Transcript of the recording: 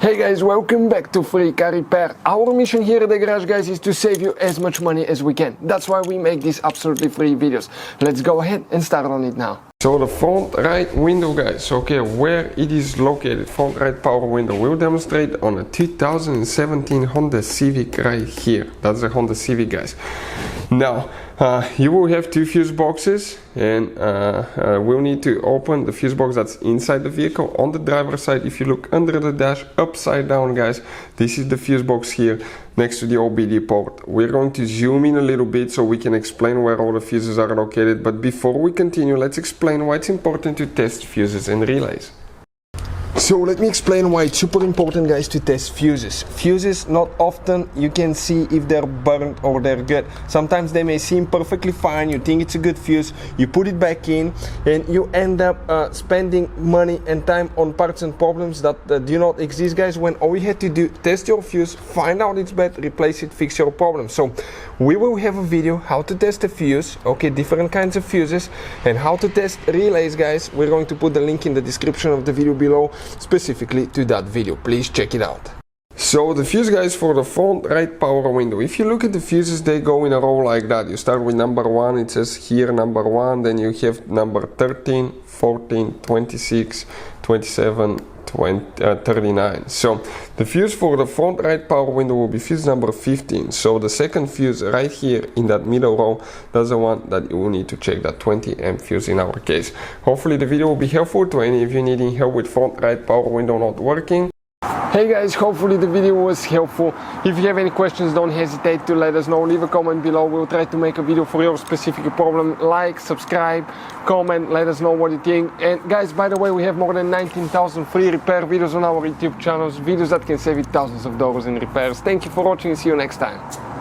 Hey guys, welcome back to Free Car Repair. Our mission here at the garage, guys, is to save you as much money as we can. That's why we make these absolutely free videos. Let's go ahead and start on it now. So the front right window, guys, okay, where it is located, front right power window, we'll demonstrate on a 2017 Honda Civic right here. That's a Honda Civic, guys. Now, you will have two fuse boxes, and we'll need to open the fuse box that's inside the vehicle. On the driver's side, if you look under the dash, upside down, guys, this is the fuse box here next to the OBD port. We're going to zoom in a little bit so we can explain where all the fuses are located. But before we continue, let's explain why it's important to test fuses and relays. So let me explain why it's super important, guys, to test fuses. Fuses, not often you can see if they're burnt or they're good. Sometimes they may seem perfectly fine, you think it's a good fuse, you put it back in, and you end up spending money and time on parts and problems that do not exist, guys, when all you had to do, test your fuse, find out it's bad, replace it, fix your problem. So we will have a video how to test a fuse, okay, different kinds of fuses, and how to test relays, guys. We're going to put the link in the description of the video below, specifically to that video. Please check it out. So the fuse, guys, for the front right power window, if you look at the fuses, they go in a row like that. You start with number 1, it says here number 1, then you have number 13, 14, 26, 27, 39. So the fuse for the front right power window will be fuse number 15. So the second fuse right here in that middle row, that's the one that you will need to check, that 20 amp fuse in our case. Hopefully the video will be helpful to any of you needing help with front right power window not working. Hey guys, hopefully the video was helpful. If you have any questions, don't hesitate to let us know. Leave a comment below. We'll try to make a video for your specific problem. Like, subscribe, comment, let us know what you think. And guys, by the way, we have more than 19,000 free repair videos on our YouTube channels, videos that can save you thousands of dollars in repairs. Thank you for watching and see you next time.